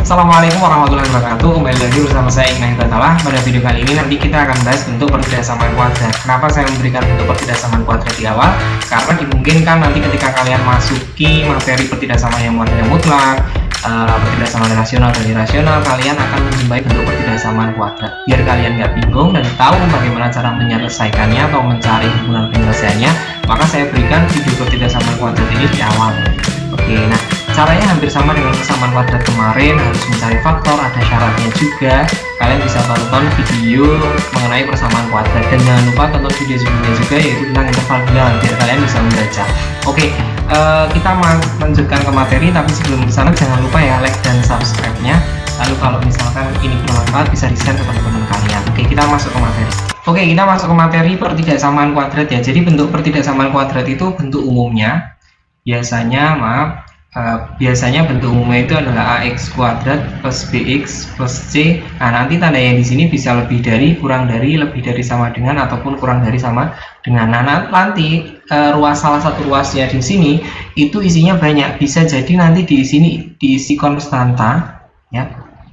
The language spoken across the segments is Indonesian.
Assalamualaikum warahmatullahi wabarakatuh. Kembali lagi bersama saya Iqnah Hidayatullah. Pada video kali ini nanti kita akan bahas bentuk pertidaksamaan kuadrat. Kenapa saya memberikan bentuk pertidaksamaan kuadrat di awal? Karena dimungkinkan nanti ketika kalian masuki materi pertidaksamaan yang mutlak, pertidaksamaan rasional dan irasional, kalian akan menjumpai bentuk pertidaksamaan kuadrat. Biar kalian nggak bingung dan tahu bagaimana cara menyelesaikannya atau mencari hubungan penyelesaiannya, maka saya berikan video pertidaksamaan kuadrat ini di awal. Oke, nah caranya hampir sama dengan persamaan kuadrat kemarin, harus mencari faktor, ada syaratnya juga. Kalian bisa tonton video mengenai persamaan kuadrat, dan jangan lupa tonton video sebelumnya juga, yaitu tentang interval bilangan, biar kalian bisa membaca. Oke, kita lanjutkan ke materi, tapi sebelum kesana jangan lupa ya like dan subscribe-nya. Lalu kalau misalkan ini bermanfaat, bisa di-share ke teman-teman kalian. Oke, kita masuk ke materi. Oke, kita masuk ke materi pertidaksamaan kuadrat ya. Jadi bentuk pertidaksamaan kuadrat itu bentuk umumnya biasanya bentuk umumnya itu adalah ax kuadrat plus bx plus c. Nah, nanti tanda yang di sini bisa lebih dari, kurang dari, lebih dari, sama dengan, ataupun kurang dari, sama dengan. Nah, nanti salah satu ruasnya di sini itu isinya banyak. Bisa jadi nanti di sini diisi konstanta, ya.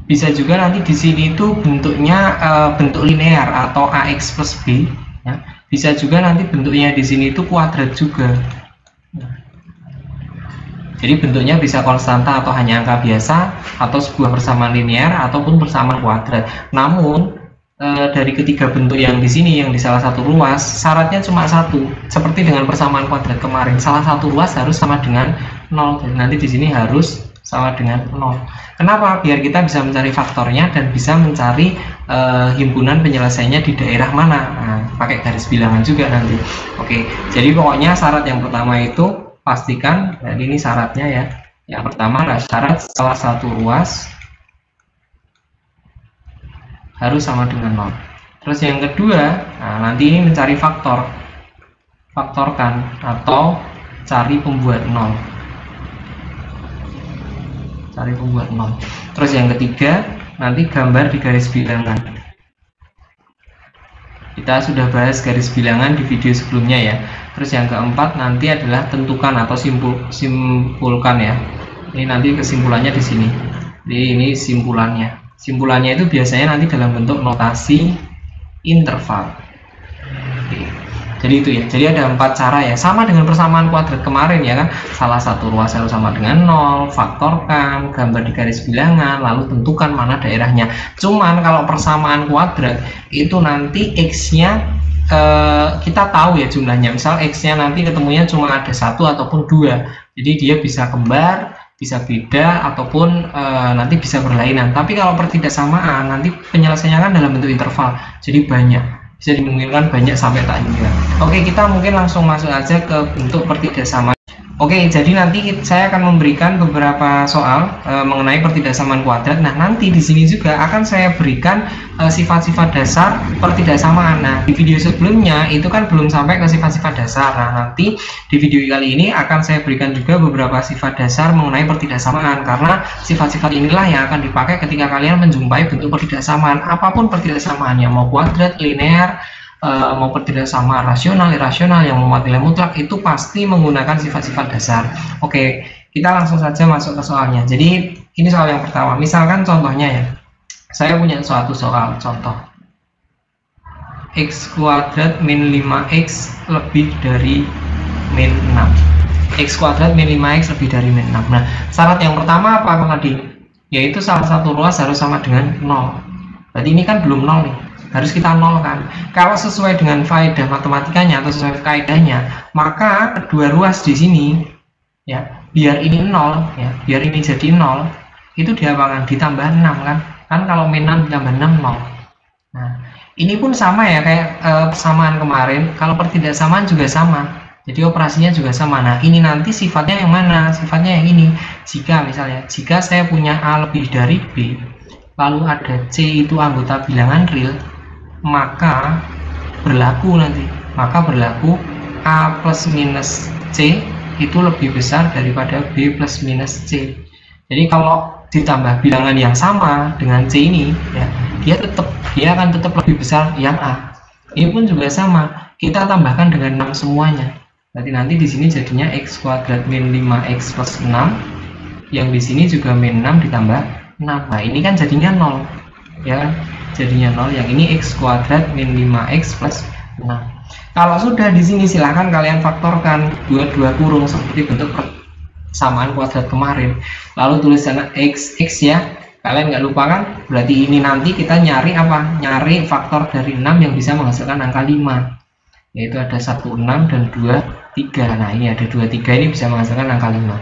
Bisa juga nanti di sini itu bentuknya bentuk linear atau ax plus b, ya. Bisa juga nanti bentuknya di sini itu kuadrat juga. Jadi bentuknya bisa konstanta atau hanya angka biasa, atau sebuah persamaan linear, ataupun persamaan kuadrat. Namun dari ketiga bentuk yang di sini, yang di salah satu ruas, syaratnya cuma satu. Seperti dengan persamaan kuadrat kemarin, salah satu ruas harus sama dengan 0. Dan nanti di sini harus sama dengan 0. Kenapa? Biar kita bisa mencari faktornya dan bisa mencari himpunan penyelesaiannya di daerah mana. Nah, pakai garis bilangan juga nanti. Oke, jadi pokoknya syarat yang pertama itu pastikan, dan ini syaratnya ya. Yang pertama adalah syarat salah satu ruas harus sama dengan 0. Terus yang kedua, nah nanti ini mencari faktorkan atau cari pembuat 0. Cari pembuat 0. Terus yang ketiga, nanti gambar di garis bilangan. Kita sudah bahas garis bilangan di video sebelumnya ya. Terus yang keempat nanti adalah tentukan atau simpulkan ya. Ini nanti kesimpulannya di sini. Jadi ini simpulannya. Simpulannya itu biasanya nanti dalam bentuk notasi interval. Oke. Jadi itu ya. Jadi ada 4 cara ya. Sama dengan persamaan kuadrat kemarin ya kan. Salah satu ruas harus sama dengan 0, faktorkan, gambar di garis bilangan, lalu tentukan mana daerahnya. Cuman kalau persamaan kuadrat itu nanti x-nya kita tahu ya jumlahnya. Misal x-nya nanti ketemunya cuma ada 1 ataupun 2. Jadi dia bisa kembar, bisa beda, ataupun nanti bisa berlainan. Tapi kalau pertidaksamaan nanti penyelesaiannya kan dalam bentuk interval. Jadi banyak. Bisa dimungkinkan banyak sampai tak hingga. Oke, kita mungkin langsung masuk aja ke bentuk pertidaksamaan. Oke, jadi nanti saya akan memberikan beberapa soal mengenai pertidaksamaan kuadrat. Nah, nanti di sini juga akan saya berikan sifat-sifat dasar pertidaksamaan. Nah, di video sebelumnya itu kan belum sampai ke sifat-sifat dasar. Nah, nanti di video kali ini akan saya berikan juga beberapa sifat dasar mengenai pertidaksamaan, karena sifat-sifat inilah yang akan dipakai ketika kalian menjumpai bentuk pertidaksamaan, apapun pertidaksamaannya, mau kuadrat, linear, mau pertidaksamaan rasional, irasional, yang memuat nilai mutlak, itu pasti menggunakan sifat-sifat dasar. Oke, kita langsung saja masuk ke soalnya. Jadi ini soal yang pertama. Misalkan contohnya ya, saya punya suatu soal contoh x kuadrat min 5x lebih dari min 6. X kuadrat min 5x lebih dari min 6. Nah, syarat yang pertama apa tadi? Yaitu salah satu ruas harus sama dengan 0. Berarti ini kan belum 0 nih, harus kita nolkan. Kalau sesuai dengan faedah matematikanya atau sesuai kaidahnya, maka kedua ruas di sini ya, biar ini 0 ya, biar ini jadi 0, itu diapakan? Ditambah 6 kan? Kan kalau min 6 ditambah 6 0. Nah, ini pun sama ya kayak persamaan kemarin. Kalau pertidaksamaan juga sama. Jadi operasinya juga sama. Nah, ini nanti sifatnya yang mana? Sifatnya yang ini. Jika misalnya, jika saya punya A lebih dari B, lalu ada C itu anggota bilangan real, maka berlaku A plus minus C itu lebih besar daripada B plus minus C. Jadi kalau ditambah bilangan yang sama dengan C ini ya, dia akan tetap lebih besar yang A. Ini pun juga sama, kita tambahkan dengan 6 semuanya. Berarti nanti di sini jadinya x kuadrat min 5x plus 6, yang di sini juga min 6 ditambah 6. Nah, ini kan jadinya 0. Ya, jadinya 0. Yang ini x kuadrat min 5x plus 6. Kalau sudah di sini silahkan kalian faktorkan dua kurung seperti bentuk persamaan kuadrat kemarin. Lalu tulis sana x ya. Kalian nggak lupa kan? Berarti ini nanti kita nyari apa? Nyari faktor dari 6 yang bisa menghasilkan angka 5. Yaitu ada 1, 6 dan 2, 3. Nah, ini ada 2, 3 ini bisa menghasilkan angka 5.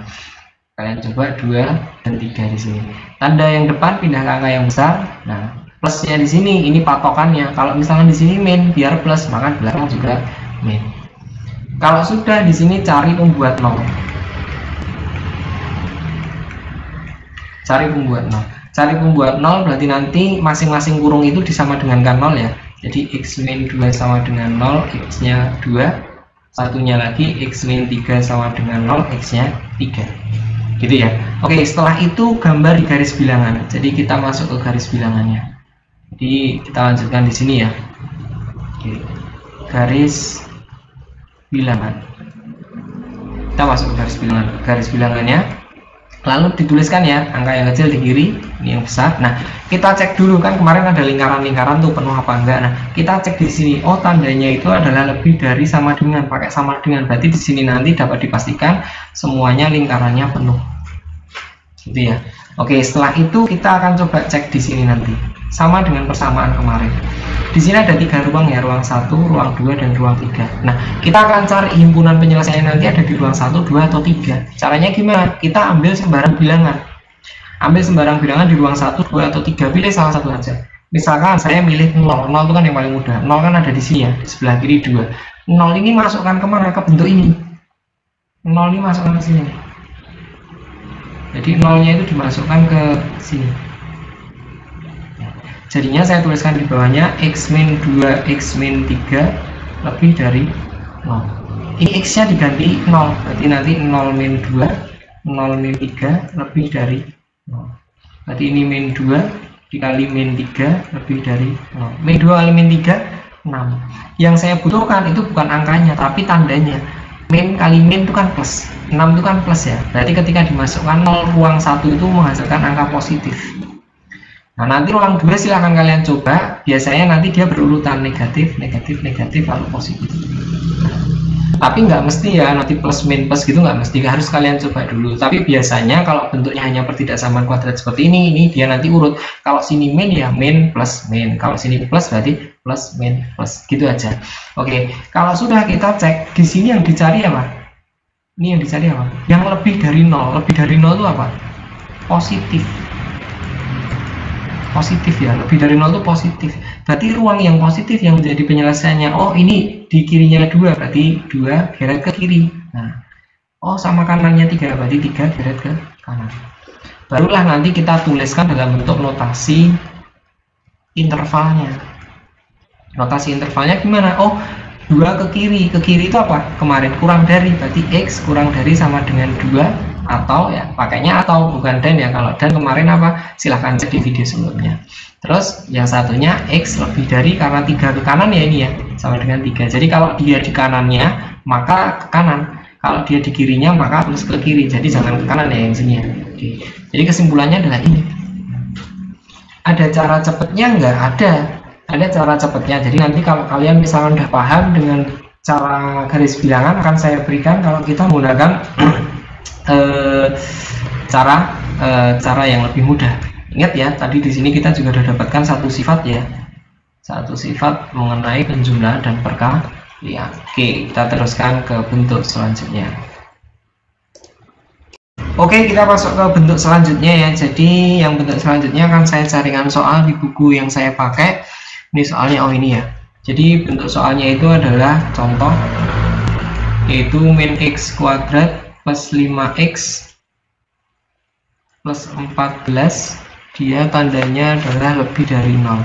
Kalian coba 2 dan 3 di sini. Tanda yang depan pindah ke angka yang besar. Nah, plusnya di sini ini patokannya. Kalau misalkan di sini min biar plus, maka di belakang juga min. Kalau sudah di sini cari pembuat 0. Cari pembuat 0. Cari pembuat 0 berarti nanti masing-masing kurung itu disama dengankan 0 ya. Jadi x min 2 sama dengan 0, x-nya 2. Satunya lagi x min 3 sama dengan 0, x-nya 3. Gitu ya. Oke, setelah itu gambar di garis bilangan. Jadi kita masuk ke garis bilangannya. Jadi kita lanjutkan di sini ya. Oke. Garis bilangan. Kita masuk ke garis bilangan. Garis bilangannya lalu dituliskan ya, angka yang kecil di kiri, ini yang besar. Nah, kita cek dulu kan kemarin ada lingkaran-lingkaran tuh penuh apa enggak. Nah, kita cek di sini. Oh, tandanya itu adalah lebih dari sama dengan, pakai sama dengan. Berarti di sini nanti dapat dipastikan semuanya lingkarannya penuh. Gitu ya. Oke, setelah itu kita akan coba cek di sini nanti. Sama dengan persamaan kemarin. Di sini ada 3 ruang ya, ruang 1, ruang 2 dan ruang 3. Nah, kita akan cari himpunan penyelesaian nanti ada di ruang 1, 2 atau 3. Caranya gimana? Kita ambil sembarang bilangan. Ambil sembarang bilangan di ruang 1, 2 atau 3, pilih salah satu aja. Misalkan saya milih 0. 0 itu kan yang paling mudah. 0 kan ada di sini ya, di sebelah kiri 2. 0 ini masukkan kemana? Ke bentuk ini. 0 ini masukkan ke sini. Jadi 0-nya itu dimasukkan ke sini. Jadinya saya tuliskan di bawahnya x min 2, x min 3 lebih dari 0. Ini x nya diganti 0, berarti nanti 0 min 2, 0 min 3 lebih dari 0. Berarti ini min 2 dikali min 3 lebih dari 0. Min 2 kali min 3, 6. Yang saya butuhkan itu bukan angkanya, tapi tandanya. Min kali min itu kan plus, 6 itu kan plus ya. Berarti ketika dimasukkan 0 ruang 1 itu menghasilkan angka positif. Nah, nanti ruang 2 silahkan kalian coba. Biasanya nanti dia berurutan negatif, negatif, negatif, lalu positif. Tapi nggak mesti ya, nanti plus min plus gitu nggak mesti, harus kalian coba dulu. Tapi biasanya kalau bentuknya hanya pertidaksamaan kuadrat seperti ini dia nanti urut. Kalau sini min ya min plus min, kalau sini plus berarti plus min plus, gitu aja. Oke, kalau sudah kita cek di sini yang dicari apa? Ini yang dicari apa? Yang lebih dari 0. Lebih dari 0 itu apa? Positif. Positif ya, lebih dari 0 itu positif. Berarti ruang yang positif yang menjadi penyelesaiannya, oh ini di kirinya 2, berarti 2 geret ke kiri. Nah, oh sama kanannya 3, berarti 3 geret ke kanan. Barulah nanti kita tuliskan dalam bentuk notasi intervalnya. Notasi intervalnya gimana? Oh, 2 ke kiri itu apa? Kemarin kurang dari, berarti x kurang dari sama dengan 2, atau ya pakainya atau, bukan dan ya. Kalau dan kemarin apa? Silahkan cek di video sebelumnya. Terus yang satunya x lebih dari, karena 3 ke kanan ya ini ya, sama dengan 3. Jadi kalau dia di kanannya maka ke kanan, kalau dia di kirinya maka plus ke kiri. Jadi jangan ke kanan ya yang sini ya. Oke. Jadi kesimpulannya adalah ini. Ada cara cepatnya? Nggak ada. Ada cara cepatnya. Jadi nanti kalau kalian misalkan udah paham dengan cara garis bilangan, akan saya berikan kalau kita menggunakan cara yang lebih mudah. Ingat ya, tadi di sini kita juga sudah dapatkan satu sifat ya, satu sifat mengenai penjumlahan dan perkalian. Oke, kita teruskan ke bentuk selanjutnya. Oke, kita masuk ke bentuk selanjutnya ya. Jadi yang bentuk selanjutnya akan saya carikan soal di buku yang saya pakai. Ini soalnya, oh ini ya. Jadi bentuk soalnya itu adalah contoh, yaitu min x kuadrat plus 5x plus 14, dia tandanya adalah lebih dari 0.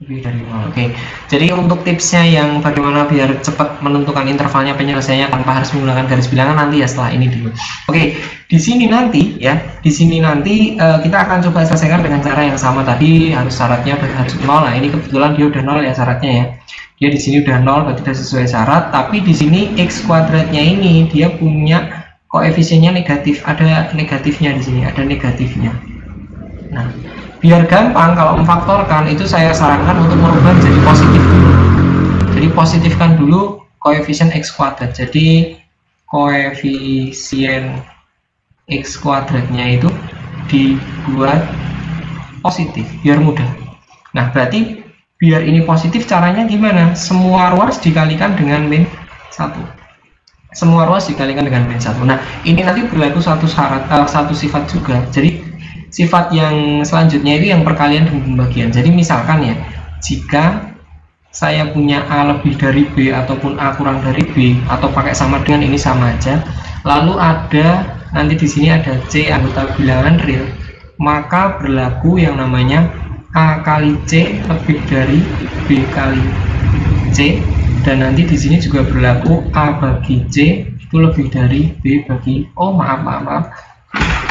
Lebih dari 0. Oke. Jadi untuk tipsnya yang bagaimana biar cepat menentukan intervalnya penyelesaiannya tanpa harus menggunakan garis bilangan nanti ya, setelah ini dulu. Oke, di sini nanti ya, di sini nanti kita akan coba selesaikan dengan cara yang sama tadi, harus syaratnya harus 0. Nah, ini kebetulan dia udah 0 ya syaratnya ya. Dia di sini udah 0, berarti sudah sesuai syarat. Tapi di sini x kuadratnya ini dia punya koefisiennya negatif, ada negatifnya di sini, ada negatifnya. Nah, biar gampang kalau memfaktorkan itu saya sarankan untuk merubah menjadi positif dulu. Jadi positifkan dulu koefisien x kuadrat. Jadi koefisien x kuadratnya itu dibuat positif biar mudah. Nah, berarti biar ini positif caranya gimana? Semua ruas dikalikan dengan min 1. Semua ruas dikalikan dengan min 1. Nah, ini nanti berlaku satu syarat, satu sifat juga. Jadi sifat yang selanjutnya itu yang perkalian dengan pembagian. Jadi misalkan ya, jika saya punya A lebih dari B ataupun A kurang dari B, atau pakai sama dengan ini sama aja, lalu ada nanti di sini ada C anggota bilangan real, maka berlaku yang namanya A kali C lebih dari B kali C, dan nanti di sini juga berlaku A bagi C itu lebih dari B bagi, oh maaf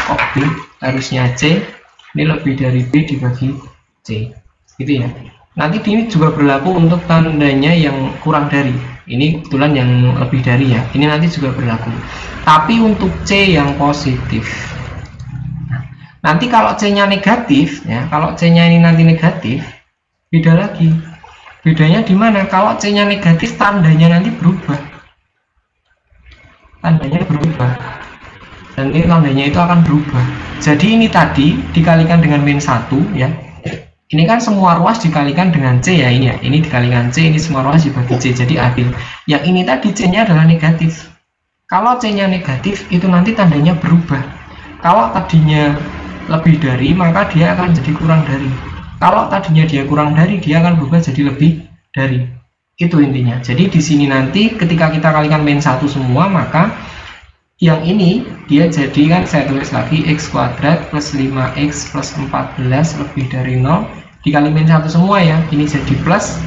kok B, harusnya C ini lebih dari B dibagi C, gitu ya. Nanti ini juga berlaku untuk tandanya yang kurang dari, ini kebetulan yang lebih dari ya, ini nanti juga berlaku. Tapi untuk C yang positif, nanti kalau C-nya negatif ya, kalau C-nya ini nanti negatif, beda lagi. Bedanya di mana? Kalau C-nya negatif, tandanya nanti berubah. Tandanya berubah. Dan ini tandanya itu akan berubah. Jadi ini tadi dikalikan dengan min 1 ya. Ini kan semua ruas dikalikan dengan C ya, ini ya. Ini dikalikan C, ini semua ruas dibagi C, jadi adil. Yang ini tadi C-nya adalah negatif. Kalau C-nya negatif, itu nanti tandanya berubah. Kalau tadinya lebih dari, maka dia akan jadi kurang dari. Kalau tadinya dia kurang dari, dia akan berubah jadi lebih dari. Itu intinya. Jadi di sini nanti ketika kita kalikan min 1 semua, maka yang ini dia jadikan, saya tulis lagi, x kuadrat plus 5x plus 14 lebih dari 0 dikali min 1 semua ya. Ini jadi plus,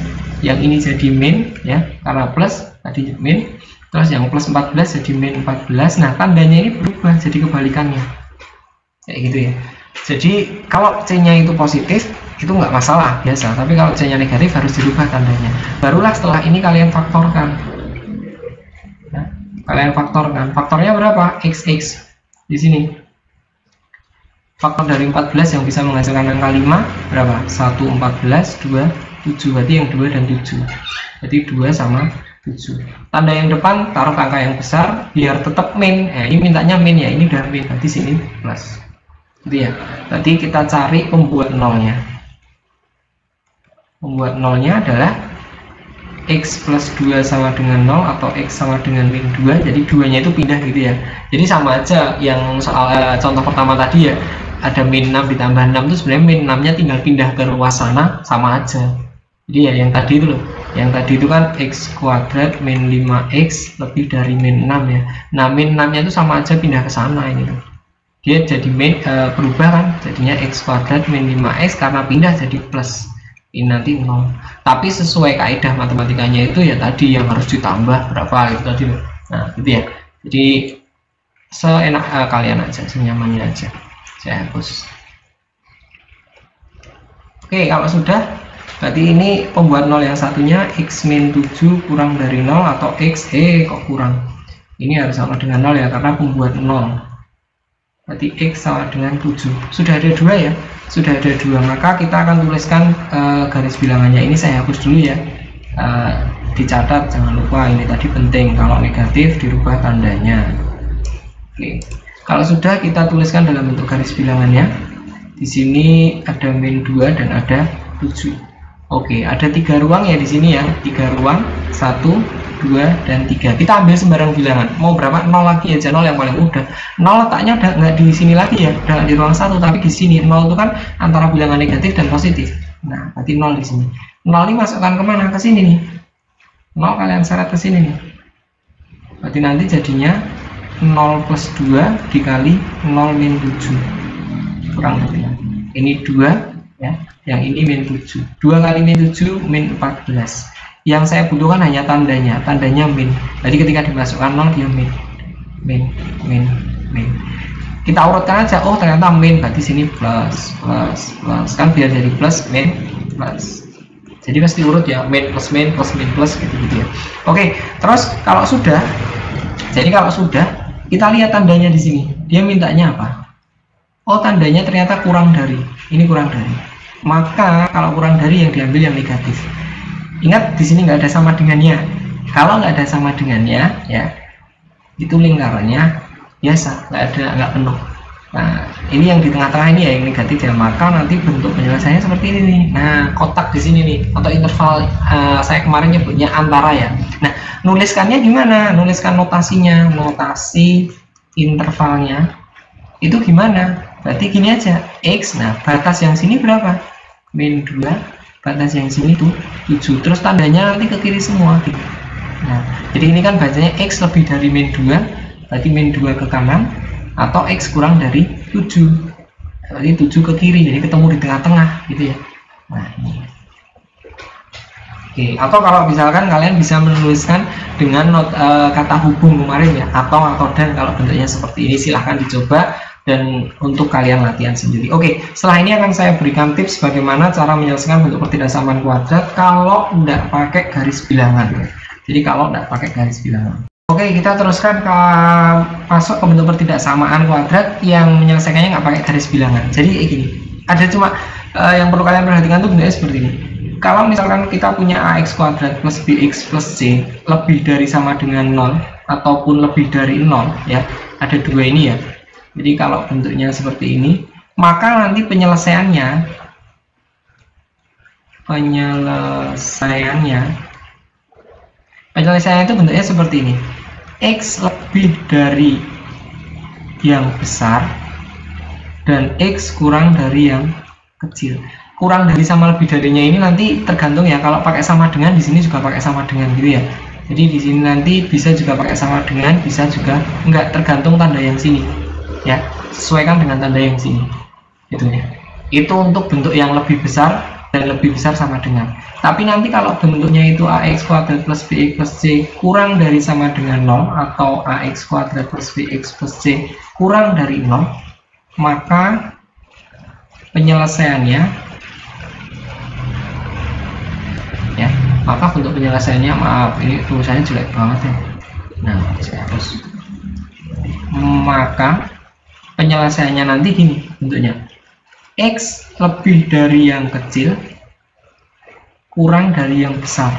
yang ini jadi min ya, karena plus tadi min, terus yang plus 14 jadi min 14. Nah, tandanya ini berubah jadi kebalikannya kayak gitu ya. Jadi kalau C-nya itu positif itu nggak masalah, biasa. Tapi kalau C-nya negatif harus dirubah tandanya. Barulah setelah ini kalian faktorkan. Nah, kalian faktorkan. Faktornya berapa? XX. Di sini. Faktor dari 14 yang bisa menghasilkan angka 5 berapa? 1, 14, 2, 7. Berarti yang 2 dan 7. Berarti 2 sama 7. Tanda yang depan taruh angka yang besar biar tetap min. Ini mintanya min ya, ini udah min. Berarti sini plus. Gitu ya. Berarti kita cari pembuat nolnya. Pembuat nolnya adalah x plus 2 sama dengan 0 atau x sama dengan min 2. Jadi 2 nya itu pindah gitu ya. Jadi sama aja yang soal contoh pertama tadi ya, ada min 6 ditambah 6 itu sebenarnya min 6 nya tinggal pindah ke ruas sana, sama aja. Jadi ya yang tadi itu loh, yang tadi itu kan x kuadrat min 5x lebih dari min 6 ya. Nah min 6 nya itu sama aja pindah ke sana ini tuh. Dia jadi min berubah kan, jadinya x kuadrat min 5x karena pindah jadi plus. Ini nanti 0. Tapi sesuai kaidah matematikanya itu ya tadi yang harus ditambah berapa gitu tadi. Nah, gitu ya. Jadi seenak kalian aja, senyamannya aja. Saya hapus. Oke, kalau sudah berarti ini pembuat 0 yang satunya x min 7 kurang dari 0 atau x kok kurang. Ini harus sama dengan 0 ya karena pembuat 0. Berarti x sama dengan 7. Sudah ada 2 ya, sudah ada 2, maka kita akan tuliskan garis bilangannya. Ini saya hapus dulu ya, dicatat jangan lupa, ini tadi penting, kalau negatif dirubah tandanya. Oke, kalau sudah kita tuliskan dalam bentuk garis bilangannya. Di sini ada min 2 dan ada 7. Oke, ada 3 ruang ya di sini ya, 3 ruang, 1, 2, dan 3. Kita ambil sembarang bilangan, mau berapa? 0 lagi aja, 0 yang paling mudah. 0 letaknya udah nggak di sini lagi ya, udah di ruang 1, tapi di sini 0 itu kan antara bilangan negatif dan positif. Nah, berarti 0 di sini. 0 ini masukkan kemana? Ke sini nih. 0 kalian seret ke sini nih. Berarti nanti jadinya 0 plus 2 dikali 0 min 7. Kurang lebih. Ini 2 ya, yang ini min 7. 2 kali min 7 min 14. Yang saya butuhkan hanya tandanya min. Jadi ketika dimasukkan 0 dia min. Kita urutkan aja, oh ternyata min, berarti sini plus kan biar jadi plus min plus. Jadi pasti urut ya, min plus gitu ya. Oke, terus kalau sudah kita lihat tandanya di sini. Dia mintanya apa? oh tandanya ternyata kurang dari, ini kurang dari, maka kalau kurang dari yang diambil yang negatif. Ingat di sini nggak ada sama dengannya. Kalau nggak ada sama dengannya ya, itu lingkarannya biasa, nggak penuh. Nah ini yang di tengah-tengah ini ya yang negatif ya, maka nanti bentuk penyelesaiannya seperti ini nih. Nah kotak di sini nih atau interval, saya kemarin nyebutnya antara ya. Nah nuliskannya gimana? Nuliskan notasinya, notasi intervalnya itu gimana? Berarti gini aja, x, nah batas yang sini berapa? Min 2, batas yang sini tuh 7, terus tandanya nanti ke kiri semua gitu. Nah jadi ini kan bacanya x lebih dari min 2, berarti min 2 ke kanan, atau x kurang dari 7, berarti 7 ke kiri, jadi ketemu di tengah-tengah gitu ya. Nah ini oke, atau kalau misalkan kalian bisa menuliskan dengan kata hubung kemarin ya, atau dan, kalau bentuknya seperti ini silahkan dicoba dan untuk kalian latihan sendiri. Oke, setelah ini akan saya berikan tips bagaimana cara menyelesaikan bentuk pertidaksamaan kuadrat kalau tidak pakai garis bilangan. Jadi kalau tidak pakai garis bilangan. Oke, kita teruskan ke masuk ke bentuk pertidaksamaan kuadrat yang menyelesaikannya nggak pakai garis bilangan. Jadi gini, ada cuma yang perlu kalian perhatikan tuh bentuknya seperti ini. Kalau misalkan kita punya ax kuadrat plus bx plus c lebih dari sama dengan 0 ataupun lebih dari 0 ya, ada dua ini ya. Jadi kalau bentuknya seperti ini, maka nanti penyelesaiannya itu bentuknya seperti ini. X lebih dari yang besar dan X kurang dari yang kecil. Kurang dari sama lebih darinya ini nanti tergantung ya, kalau pakai sama dengan di sini juga pakai sama dengan gitu ya. Jadi di sini nanti bisa juga pakai sama dengan, bisa juga enggak, tergantung tanda yang sini ya, sesuaikan dengan tanda yang sini gitu ya. Itu untuk bentuk yang lebih besar dan lebih besar sama dengan. Tapi nanti kalau bentuknya itu ax kuadrat plus bx plus c kurang dari sama dengan 0 atau ax kuadrat plus bx plus c kurang dari 0, maka penyelesaiannya ya, maka bentuk penyelesaiannya, maaf ini tulisannya jelek banget ya, nah saya hapus. Maka penyelesaiannya nanti gini bentuknya, x lebih dari yang kecil kurang dari yang besar.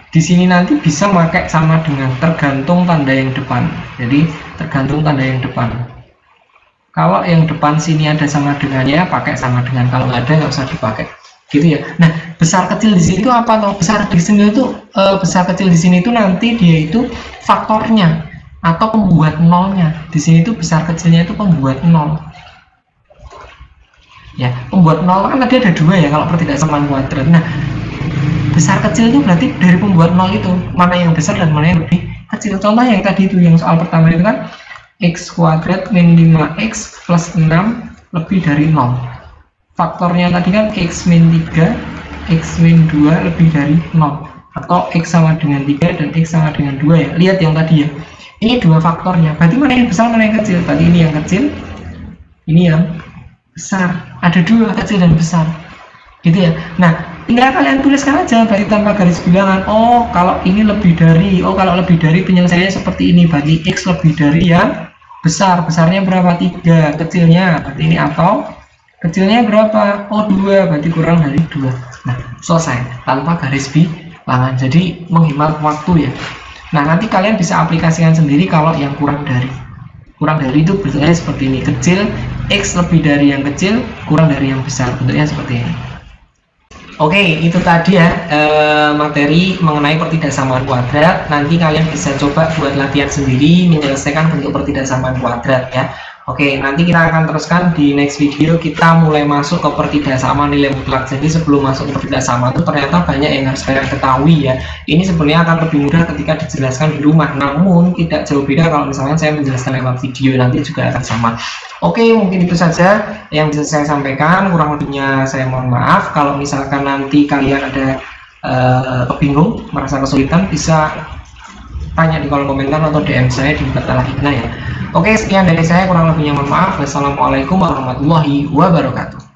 Di sini nanti bisa pakai sama dengan, tergantung tanda yang depan. Jadi tergantung tanda yang depan. Kalau yang depan sini ada sama dengannya, pakai sama dengan. Kalau nggak ada nggak usah dipakai. Gitu ya. Nah besar kecil di sini itu apa? Atau besar di sini itu besar kecil di sini itu nanti dia itu faktornya atau pembuat nolnya. Di sini itu besar kecilnya itu pembuat nol. Ya, pembuat nol kan tadi ada dua ya kalau pertidaksamaan kuadrat. Nah, besar kecil itu berarti dari pembuat nol itu mana yang besar dan mana yang lebih kecil. Contoh yang tadi itu, yang soal pertama itu kan x kuadrat min 5x plus 6 lebih dari 0. Faktornya tadi kan x min 3, x min 2 lebih dari 0. Atau x sama dengan 3 dan x sama dengan 2 ya. Lihat yang tadi ya. Ini dua faktornya. Berarti mana yang besar, mana yang kecil? Tadi ini yang kecil, ini yang besar. Ada dua, kecil dan besar gitu ya. Nah tinggal kalian tuliskan aja berarti tanpa garis bilangan. Oh kalau ini lebih dari, kalau lebih dari penyelesaiannya seperti ini, berarti x lebih dari yang besar. Besarnya berapa? 3. Kecilnya berarti ini, atau kecilnya berapa? Oh 2, berarti kurang dari 2. Nah selesai tanpa garis bilangan, jadi menghemat waktu ya. Nah nanti kalian bisa aplikasikan sendiri kalau yang kurang dari itu bentuknya seperti ini, kecil, x lebih dari yang kecil kurang dari yang besar, bentuknya seperti ini. Oke, itu tadi ya materi mengenai pertidaksamaan kuadrat. Nanti kalian bisa coba buat latihan sendiri menyelesaikan bentuk pertidaksamaan kuadrat ya. Oke, nanti kita akan teruskan di next video. Kita mulai masuk ke pertidaksamaan nilai mutlak. Jadi sebelum masuk ke pertidaksamaan itu ternyata banyak yang harus kalian ketahui ya. Ini sebenarnya akan lebih mudah ketika dijelaskan di rumah, namun tidak jauh beda kalau misalnya saya menjelaskan lewat video, nanti juga akan sama. Oke, mungkin itu saja yang bisa saya sampaikan. Kurang lebihnya saya mohon maaf. Kalau misalkan nanti kalian ada kebingung, merasa kesulitan, bisa tanya di kolom komentar atau DM saya di Batallah Hikmah ya. Oke, sekian dari saya, kurang lebihnya mohon maaf. Wassalamualaikum warahmatullahi wabarakatuh.